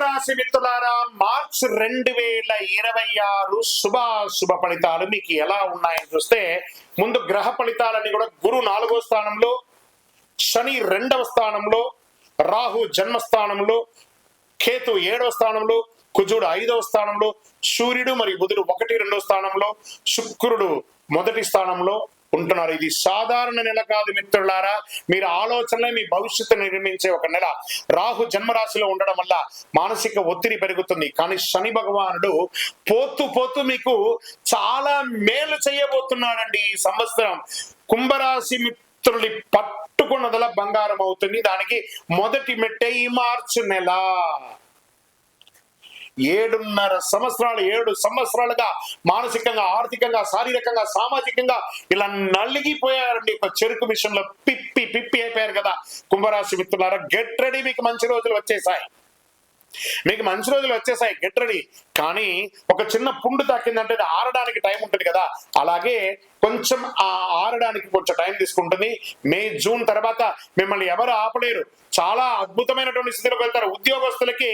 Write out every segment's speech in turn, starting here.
కుంభరాశి మిత్రులారా, మార్చ్ 2026 శుభ ఫలితాలు మీకు ఎలా ఉన్నాయని చూస్తే, ముందు గ్రహ ఫలితాలన్నీ కూడా గురు 4వ స్థానంలో, శని 2వ స్థానంలో, రాహు జన్మస్థానంలో, కేతు 7వ స్థానంలో, కుజుడు 5వ స్థానంలో, సూర్యుడు మరియు బుధుడు 1, 2వ స్థానంలో, శుక్రుడు 1వ స్థానంలో ఉంటున్నారు. ఇది సాధారణ నెల కాదు మిత్రులారా. మీరు ఆలోచనలే మీ భవిష్యత్తు నిర్మించే ఒక నెల. రాహు జన్మరాశిలో ఉండడం వల్ల మానసిక ఒత్తిడి పెరుగుతుంది. కానీ శని భగవానుడు పోతూ మీకు చాలా మేలు చేయబోతున్నాడండి ఈ సంవత్సరం. కుంభరాశి మిత్రులు పట్టుకున్నదల బంగారం అవుతుంది. దానికి మొదటి మెట్టే ఈ మార్చి నెల. 7 సంవత్సరాలుగా మానసికంగా, ఆర్థికంగా, శారీరకంగా, సామాజికంగా ఇలా నలిగిపోయారండి. ఒక చెరుకు విషయంలో పిప్పి అయిపోయారు కదా కుంభరాశి మిత్రులారా. గెట్ రెడీ, మీకు మంచి రోజులు వచ్చేసాయి. Get ready. కానీ ఒక చిన్న పుండు తాకిందంటే ఆరడానికి టైం ఉంటుంది కదా, అలాగే కొంచెం ఆరడానికి కొంచెం టైం తీసుకుంటుంది. మే, జూన్ తర్వాత మిమ్మల్ని ఎవరు ఆపలేరు. చాలా అద్భుతమైనటువంటి స్థితిలోకి వెళ్తారు. ఉద్యోగస్తులకి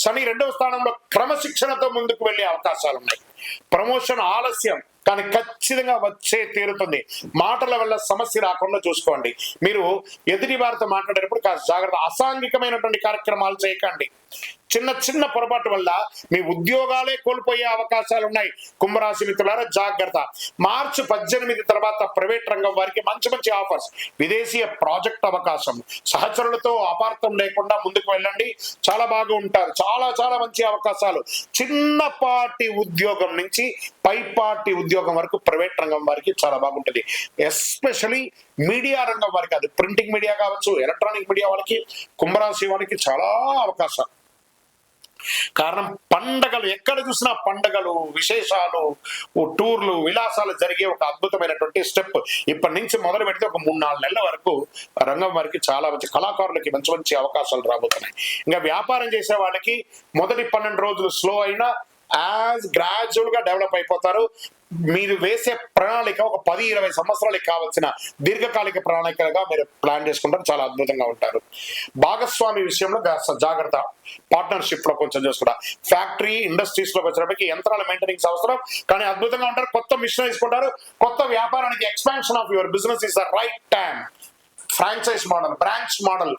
శని 2వ స్థానంలో క్రమశిక్షణతో ముందుకు వెళ్లే అవకాశాలు ఉన్నాయి. ప్రమోషన్ ఆలస్యం, కానీ ఖచ్చితంగా వచ్చే తీరుతుంది. మాటల వల్ల సమస్య రాకుండా చూసుకోండి. మీరు ఎదుటి వారితో మాట్లాడేటప్పుడు కాస్త జాగ్రత్త. అసాంఘికమైనటువంటి కార్యక్రమాలు చేయకండి. చిన్న పొరపాటు వల్ల మీ ఉద్యోగాలే కోల్పోయే అవకాశాలు ఉన్నాయి. కుంభరాశి మిత్రులారా జాగ్రత్త. మార్చి 18 తర్వాత ప్రైవేట్ రంగం వారికి మంచి ఆఫర్స్, విదేశీయ ప్రాజెక్ట్ అవకాశం, సహచరులతో అపార్థం లేకుండా ముందుకు వెళ్ళండి. చాలా బాగా ఉంటారు. చాలా మంచి అవకాశాలు. చిన్నపాటి ఉద్యోగం నుంచి పైపాటి ఉద్యోగం వరకు ప్రైవేట్ రంగం వారికి చాలా బాగుంటుంది. ఎస్పెషలీ మీడియా రంగం వారికి, అది ప్రింటింగ్ మీడియా కావచ్చు, ఎలక్ట్రానిక్ మీడియా వాళ్ళకి, కుంభరాశి వాళ్ళకి చాలా అవకాశాలు. కారణం పండగలు, ఎక్కడ చూసినా పండగలు, విశేషాలు, టూర్లు, విలాసాలు జరిగే ఒక అద్భుతమైనటువంటి స్టెప్. ఇప్పటి నుంచి మొదలు పెడితే ఒక 3-4 నెలల వరకు రంగం వారికి చాలా మంచి, కళాకారులకి మంచి అవకాశాలు రాబోతున్నాయి. ఇంకా వ్యాపారం చేసే వాళ్ళకి మొదటి 12 రోజులు స్లో అయినా గ్రాడ్యువల్ గా డెవలప్ అయిపోతారు. మీరు వేసే ప్రణాళిక ఒక 10-20 సంవత్సరాలకు కావాల్సిన దీర్ఘకాలిక ప్రణాళికగా మీరు ప్లాన్ చేసుకుంటారు. చాలా అద్భుతంగా ఉంటారు. భాగస్వామి విషయంలో జాగ్రత్త. పార్ట్నర్షిప్ లో కొంచెం చూసుకుంటా. ఫ్యాక్టరీ, ఇండస్ట్రీస్ లోకి వచ్చినప్పటికీ యంత్రాల మెయింటెనెన్స్ అవసరం, కానీ అద్భుతంగా ఉంటారు. కొత్త మిషన్ తీసుకుంటారు. కొత్త వ్యాపారానికి expansion of your business is the right time. Franchise model, branch model,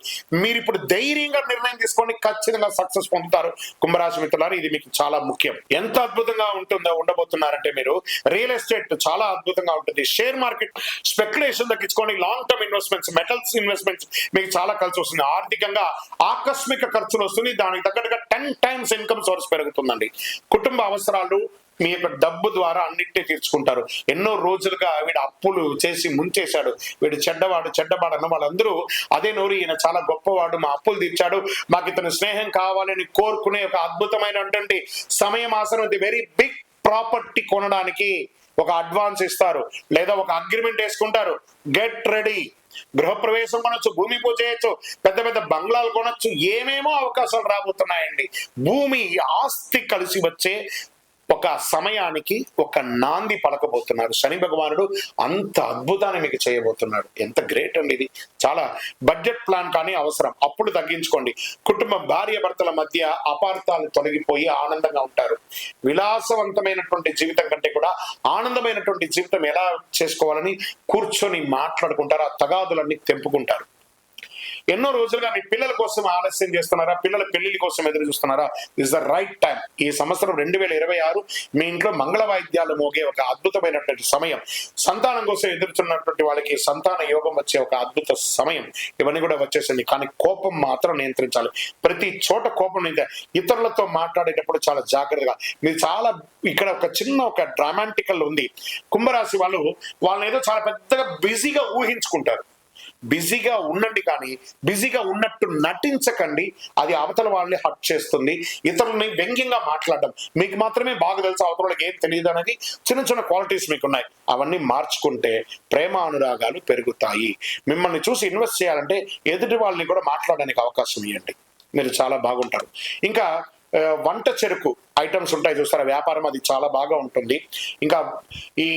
మీరు ఇప్పుడు ధైర్యంగా నిర్ణయం తీసుకొని ఖచ్చితంగా సక్సెస్ పొందుతారు. కుంభరాశి మిత్రులారు, ఇది మీకు చాలా ముఖ్యం. ఎంత అద్భుతంగా ఉండబోతున్నారంటే మీరు రియల్ ఎస్టేట్ చాలా అద్భుతంగా ఉంటుంది. షేర్ మార్కెట్ స్పెక్యులేషన్ తగ్గించుకొని long term investments, metals investments మీకు చాలా కలిసి వస్తుంది. ఆర్థికంగా ఆకస్మిక ఖర్చులు వస్తుంది. దానికి తగ్గట్టుగా 10 times ఇన్కమ్ సోర్స్ పెరుగుతుందండి. కుటుంబ అవసరాలు మీ యొక్క డబ్బు ద్వారా అన్నిటినీ తీర్చుకుంటారు. ఎన్నో రోజులుగా వీడు అప్పులు చేసి ముంచేశాడు, వీడు చెడ్డవాడు అన్న వాళ్ళందరూ అదే నోరు, ఈయన చాలా గొప్పవాడు, మా అప్పులు తీర్చాడు, మాకు ఇతను స్నేహం కావాలని కోరుకునే ఒక అద్భుతమైనటువంటి సమయం ఆసనం. వెరీ బిగ్ ప్రాపర్టీ కొనడానికి ఒక అడ్వాన్స్ ఇస్తారు, లేదా ఒక అగ్రిమెంట్ వేసుకుంటారు. Get ready. గృహప్రవేశం కొనొచ్చు, భూమి పూజ చేయొచ్చు, పెద్ద బంగ్లాలు కొనొచ్చు, ఏమేమో అవకాశాలు రాబోతున్నాయండి. భూమి, ఆస్తి కలిసి వచ్చే ఒక సమయానికి ఒక నాంది పలకబోతున్నారు శని భగవానుడు. అంత అద్భుతాన్ని మీకు చేయబోతున్నాడు. ఎంత గ్రేట్ అండి ఇది. చాలా బడ్జెట్ ప్లాన్ కానీ అవసరం. అప్పుడు తగ్గించుకోండి. కుటుంబ భార్య భర్తల మధ్య అపార్థాలు తొలగిపోయి ఆనందంగా ఉంటారు. విలాసవంతమైనటువంటి జీవితం కంటే కూడా ఆనందమైనటువంటి జీవితం ఎలా చేసుకోవాలని కూర్చొని మాట్లాడుకుంటారు. ఆ తగాదులన్నీ తెంపుకుంటారు. ఎన్నో రోజులుగా మీ పిల్లల కోసం ఆలస్యం చేస్తున్నారా, పిల్లల పెళ్లి కోసం ఎదురు చూస్తున్నారా, ఇస్ ద రైట్ టైం. ఈ సంవత్సరం 2026 మీ ఇంట్లో మంగళ వాయిద్యాలు మోగే ఒక అద్భుతమైనటువంటి సమయం. సంతానం కోసం ఎదురుచున్నటువంటి వాళ్ళకి సంతాన యోగం వచ్చే ఒక అద్భుత సమయం. ఇవన్నీ కూడా వచ్చేసింది. కానీ కోపం మాత్రం నియంత్రించాలి. ప్రతి చోట కోపం ఇతరులతో మాట్లాడేటప్పుడు చాలా జాగ్రత్తగా. మీరు చాలా ఇక్కడ ఒక డ్రామాటికల్ ఉంది. కుంభరాశి వాళ్ళని ఏదో చాలా పెద్దగా బిజీగా ఊహించుకుంటారు. బిజీగా ఉండండి, కానీ బిజీగా ఉన్నట్టు నటించకండి. అది అవతల వాళ్ళని హర్ట్ చేస్తుంది. ఇతరులని వ్యంగ్యంగా మాట్లాడడం, మీకు మాత్రమే బాగా తెలుసు, అవతల వాళ్ళకి ఏం తెలియదు అనేది చిన్న క్వాలిటీస్ మీకు ఉన్నాయి. అవన్నీ మార్చుకుంటే ప్రేమ అనురాగాలు పెరుగుతాయి. మిమ్మల్ని చూసి ఇన్వెస్ట్ చేయాలంటే ఎదుటి వాళ్ళని కూడా మాట్లాడడానికి అవకాశం ఇవ్వండి. మీరు చాలా బాగుంటారు. ఇంకా వంట చెరుకు ఐటమ్స్ ఉంటాయి చూస్తారా, వ్యాపారం, అది చాలా బాగా ఉంటుంది. ఇంకా ఈ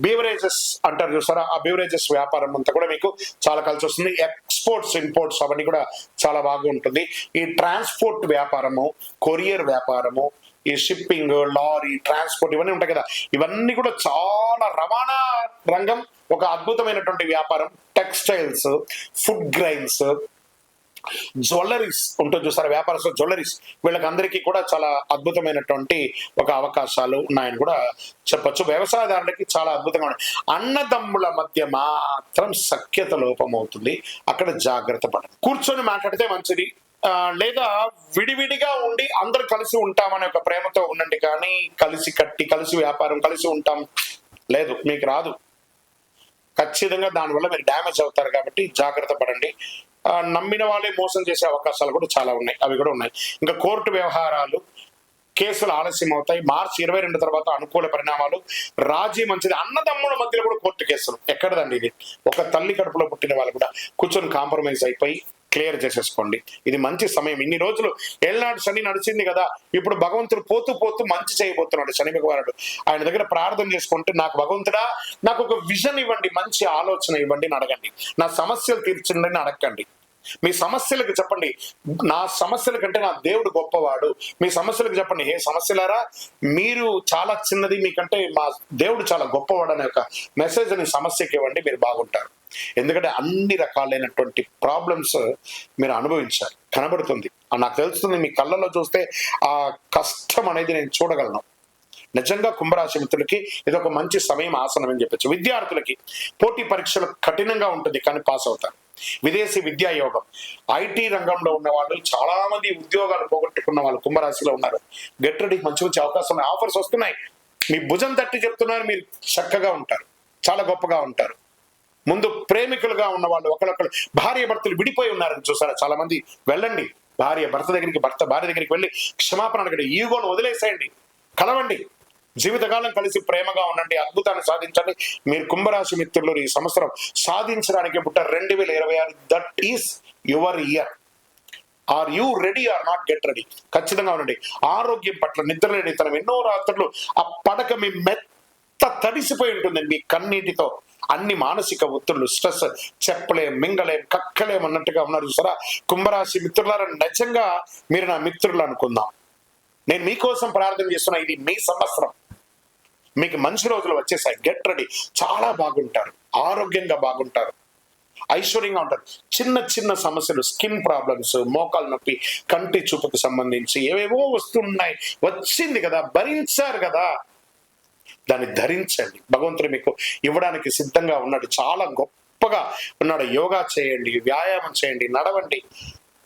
బీవరేజెస్ అంటారు చూసారా, ఆ బీవరేజెస్ వ్యాపారం అంతా కూడా మీకు చాలా కలిసి వస్తుంది. ఎక్స్పోర్ట్స్ ఇంపోర్ట్స్ అవన్నీ కూడా చాలా బాగా ఉంటుంది. ఈ ట్రాన్స్పోర్ట్ వ్యాపారము, కొరియర్ వ్యాపారము, ఈ షిప్పింగ్, లారీ ట్రాన్స్పోర్ట్ ఇవన్నీ ఉంటాయి కదా, ఇవన్నీ కూడా చాలా రవాణా రంగం ఒక అద్భుతమైనటువంటి వ్యాపారం. టెక్స్టైల్స్, ఫుడ్ గ్రైన్స్, జ్యువెలరీస్ ఉంటుంది చూసారా, వ్యాపారస్తులు జ్యువెలరీస్, వీళ్ళకందరికీ కూడా చాలా అద్భుతమైనటువంటి ఒక అవకాశాలు ఉన్నాయని కూడా చెప్పొచ్చు. వ్యవసాయదారులకి చాలా అద్భుతంగా ఉన్నాయి. అన్నదమ్ముల మధ్య మాత్రం సఖ్యత లోపం అవుతుంది, అక్కడ జాగ్రత్త పడండి. కూర్చొని మాట్లాడితే మంచిది, లేదా విడివిడిగా ఉండి అందరు కలిసి ఉంటామనే ఒక ప్రేమతో ఉండండి. కానీ కలిసి కట్టి కలిసి వ్యాపారం కలిసి ఉంటాం లేదు, మీకు రాదు. ఖచ్చితంగా దానివల్ల మీరు డ్యామేజ్ అవుతారు. కాబట్టి జాగ్రత్త పడండి. నమ్మిన వాళ్ళే మోసం చేసే అవకాశాలు కూడా చాలా ఉన్నాయి, అవి కూడా ఉన్నాయి. ఇంకా కోర్టు వ్యవహారాలు, కేసులు ఆలస్యం అవుతాయి. మార్చి 22 తర్వాత అనుకూల పరిణామాలు, రాజీ మంచిది. అన్నదమ్ముల మధ్యలో కూడా కోర్టు కేసులు ఎక్కడదండి ఇది, ఒక తల్లి కడుపులో పుట్టిన వాళ్ళు కూడా కూర్చొని కాంప్రమైజ్ అయిపోయి క్లియర్ చేసేసుకోండి. ఇది మంచి సమయం. ఇన్ని రోజులు ఏళ్ళనాడు శని నడిచింది కదా, ఇప్పుడు భగవంతుడు పోతూ పోతూ మంచి చేయబోతున్నాడు శని భగవానుడు. ఆయన దగ్గర ప్రార్థన చేసుకుంటే, నాకు భగవంతుడా నాకు ఒక విజన్ ఇవ్వండి, మంచి ఆలోచన ఇవ్వండి అని అడగండి. నా సమస్యలు తీర్చండి అని అడగండి. మీ సమస్యలకు చెప్పండి, నా సమస్యల కంటే నా దేవుడు గొప్పవాడు. మీ సమస్యలకు చెప్పండి, ఏ సమస్యలారా మీరు చాలా చిన్నది, మీకంటే మా దేవుడు చాలా గొప్పవాడు అనే ఒక మెసేజ్ ని సమస్యకి ఇవ్వండి, మీరు బాగుంటారు. ఎందుకంటే అన్ని రకాలైనటువంటి ప్రాబ్లమ్స్ మీరు అనుభవించారు, కనబడుతుంది, నాకు తెలుస్తుంది. మీ కళ్ళలో చూస్తే ఆ కష్టం అనేది నేను చూడగలను. నిజంగా కుంభరాశి మిత్రులకి ఇది ఒక మంచి సమయం, ఆసనం అని చెప్పచ్చు. విద్యార్థులకి పోటీ పరీక్షలు కఠినంగా ఉంటుంది, కానీ పాస్ అవుతారు. విదేశీ విద్యా యోగం, ఐటీ రంగంలో ఉన్న వాళ్ళు, చాలా మంది ఉద్యోగాలు పోగొట్టుకున్న వాళ్ళు కుంభరాశిలో ఉన్నారు. గెట్ రెడీ, మంచి మంచి అవకాశం, ఆఫర్స్ వస్తున్నాయి. మీ భుజం తట్టి చెప్తున్నారు, మీరు చక్కగా ఉంటారు, చాలా గొప్పగా ఉంటారు. ముందు ప్రేమికులుగా ఉన్న వాళ్ళు, ఒకళ్ళొకళ్ళు భార్య భర్తలు విడిపోయి ఉన్నారని చూసారా చాలా మంది, వెళ్ళండి భార్య భర్త దగ్గరికి, భర్త భార్య దగ్గరికి వెళ్ళి క్షమాపణ అడగండి, ఈగోను వదిలేసేయండి, కలవండి, జీవితకాలం కలిసి ప్రేమగా ఉండండి, అద్భుతాన్ని సాధించండి. మీరు కుంభరాశి మిత్రులు ఈ సంవత్సరం సాధించడానికి పుట్టారు. 2026 that is your year. Are you ready or not, get ready. ఖచ్చితంగా ఉండండి. ఆరోగ్యం పట్ల నిద్రలేనితనం, ఎన్నో రాత్రులు ఆ పడక మీ మెత్త తడిసిపోయి ఉంటుంది మీ కన్నీటితో. అన్ని మానసిక ఒత్తిళ్లు, స్ట్రెస్, చెప్పలేం, మింగలేం, కక్కలేం అన్నట్టుగా ఉన్నారు చూసారా కుంభరాశి మిత్రులారా. నిజంగా మీరు నా మిత్రులు అనుకుందాం. నేను మీకోసం ప్రార్థన చేస్తున్నా. ఇది మీ సంవత్సరం, మీకు మంచి రోజులు వచ్చేసాయి. గెట్ రెడీ, చాలా బాగుంటారు, ఆరోగ్యంగా బాగుంటారు, ఐశ్వర్యంగా ఉంటారు. చిన్న చిన్న సమస్యలు, స్కిన్ ప్రాబ్లమ్స్, మోకాలు నొప్పి, కంటి చూపుకు సంబంధించి ఏవేవో వస్తున్నాయి, వచ్చింది కదా, భరించారు కదా, దాన్ని ధరించండి. భగవంతుడు మీకు ఇవ్వడానికి సిద్ధంగా ఉన్నాడు, చాలా గొప్పగా ఉన్నాడు. యోగా చేయండి, వ్యాయామం చేయండి, నడవండి,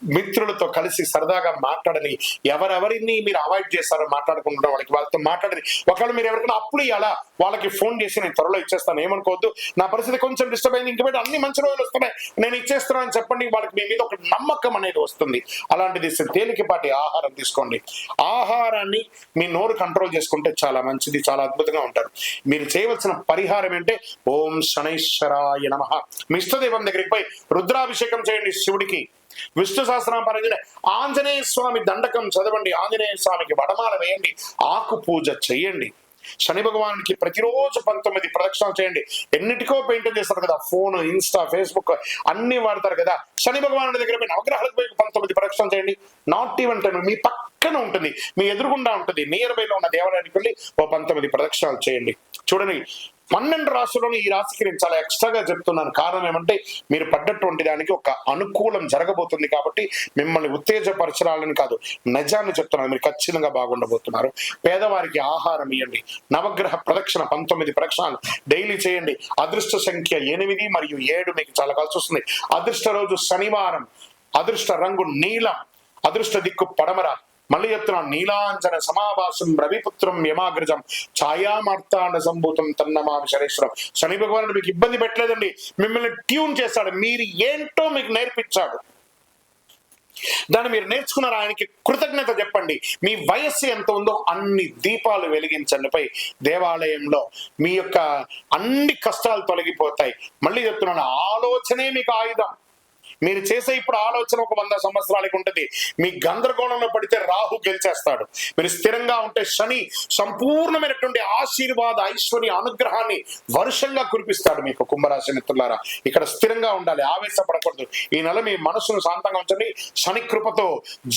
మిత్రులతో కలిసి సరదాగా మాట్లాడని. ఎవరెవరిని మీరు అవాయిడ్ చేస్తారో మాట్లాడుకుంటున్న వాళ్ళకి, వాళ్ళతో మాట్లాడని. ఒకవేళ మీరు ఎవరికైనా అప్పులు ఇవ్వాలా, వాళ్ళకి ఫోన్ చేసి నేను త్వరలో ఇచ్చేస్తాను, ఏమనుకోవద్దు, నా పరిస్థితి కొంచెం డిస్టర్బ్ అయింది, ఇంక అన్ని మంచి రోజులు వస్తున్నాయి, నేను ఇచ్చేస్తున్నాను అని చెప్పండి. వాళ్ళకి మీ మీద ఒక నమ్మకం అనేది వస్తుంది. అలాంటిది తేలికపాటి ఆహారం తీసుకోండి. ఆహారాన్ని మీ నోరు కంట్రోల్ చేసుకుంటే చాలా మంచిది, చాలా అద్భుతంగా ఉంటారు. మీరు చేయవలసిన పరిహారం ఏంటంటే, ఓం శనైశ్వరాయ నమః. మీ ఇష్టదైవం దగ్గరికి పోయి రుద్రాభిషేకం చేయండి శివుడికి. విష్ణు సహస్రనామ పారాయణ, ఆంజనేయ స్వామి దండకం చదవండి, ఆంజనేయ స్వామికి వడమాల వేయండి, ఆకు పూజ చెయ్యండి. శని భగవానికి ప్రతిరోజు 19 ప్రదక్షిణాలు చేయండి. ఎన్నిటికో పెయింటింగ్ చేస్తారు కదా, ఫోన్, ఇన్స్టా, ఫేస్బుక్ అన్ని వాడతారు కదా. శని భగవానుడి దగ్గర పోయి నవగ్రహాలకు పోయి 19 ప్రదక్షిణాలు చేయండి. నాట్ ఈవెన్ 10, మీ పక్కన ఉంటుంది, మీ ఎదురుగుండా ఉంటుంది, నియర్ బై లో ఉన్న దేవాలయానికి వెళ్ళి 19 ప్రదక్షిణాలు చేయండి. చూడండి, 12 రాశులను ఈ రాశికి నేను చాలా ఎక్స్ట్రాగా చెప్తున్నాను. కారణం ఏమంటే, మీరు పడ్డటువంటి దానికి ఒక అనుకూలం జరగబోతుంది కాబట్టి మిమ్మల్ని ఉత్తేజపరచాలని కాదు, నిజాన్ని చెప్తున్నాను. మీరు ఖచ్చితంగా బాగుండబోతున్నారు. పేదవారికి ఆహారం ఇవ్వండి. నవగ్రహ ప్రదక్షిణ 19 ప్రదక్షిణాలు డైలీ చేయండి. అదృష్ట సంఖ్య 8 మరియు 7 మీకు చాలా కలిసి వస్తుంది. అదృష్ట రోజు శనివారం. అదృష్ట రంగు నీలం. అదృష్ట దిక్కు పడమర. మళ్ళీ చెప్తున్నాను, నీలాంజన సమాభాసం రవిపుత్రం యమాగ్రజం ఛాయామార్తాండ సంభూతం తన్నమామి శనేశ్వరం. శని భగవానుడు మీకు ఇబ్బంది పెట్టలేదండి, మిమ్మల్ని ట్యూన్ చేశాడు, మీరు ఏంటో మీకు నేర్పించాడు. దాన్ని మీరు నేర్చుకున్నారు. ఆయనకి కృతజ్ఞత చెప్పండి. మీ వయస్సు ఎంత ఉందో అన్ని దీపాలు వెలిగించండి పై దేవాలయంలో. మీ యొక్క అన్ని కష్టాలు తొలగిపోతాయి. మళ్ళీ చెప్తున్నాను, ఆలోచనే మీకు ఆయుధం. మీరు చేసే ఇప్పుడు ఆలోచన ఒక 100 సంవత్సరాలకి ఉంటుంది. మీ గందరగోళంలో పడితే రాహు గెలిచేస్తాడు. మీరు స్థిరంగా ఉంటే శని సంపూర్ణమైనటువంటి ఆశీర్వాద ఐశ్వర్య అనుగ్రహాన్ని వర్షంగా కురిపిస్తాడు మీకు. కుంభరాశి మిత్రులారా, ఇక్కడ స్థిరంగా ఉండాలి, ఆవేశపడకూడదు. ఈ నెల మీ మనసును శాంతంగా ఉంచండి. శని కృపతో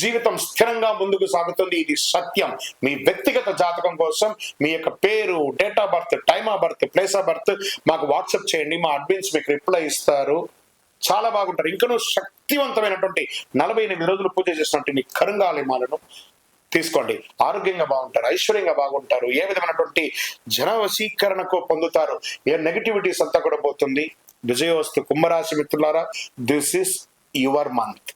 జీవితం స్థిరంగా ముందుకు సాగుతుంది. ఇది సత్యం. మీ వ్యక్తిగత జాతకం కోసం మీ యొక్క పేరు, date of birth, time of birth, place of birth మాకు వాట్సాప్ చేయండి. మా అడ్మిన్స్ మీకు రిప్లై ఇస్తారు. చాలా బాగుంటారు. ఇంకనూ శక్తివంతమైనటువంటి 48 రోజులు పూజ చేసినట్టు మీ కరుంగాలిమాలను తీసుకోండి. ఆరోగ్యంగా బాగుంటారు, ఐశ్వర్యంగా బాగుంటారు. ఏ విధమైనటువంటి జన వశీకరణకు పొందుతారు. ఏ నెగటివిటీస్ అంతా కూడా పోతుంది. విజయోస్తు. కుంభరాశి మిత్రులారా, దిస్ ఇస్ యువర్ మంత్.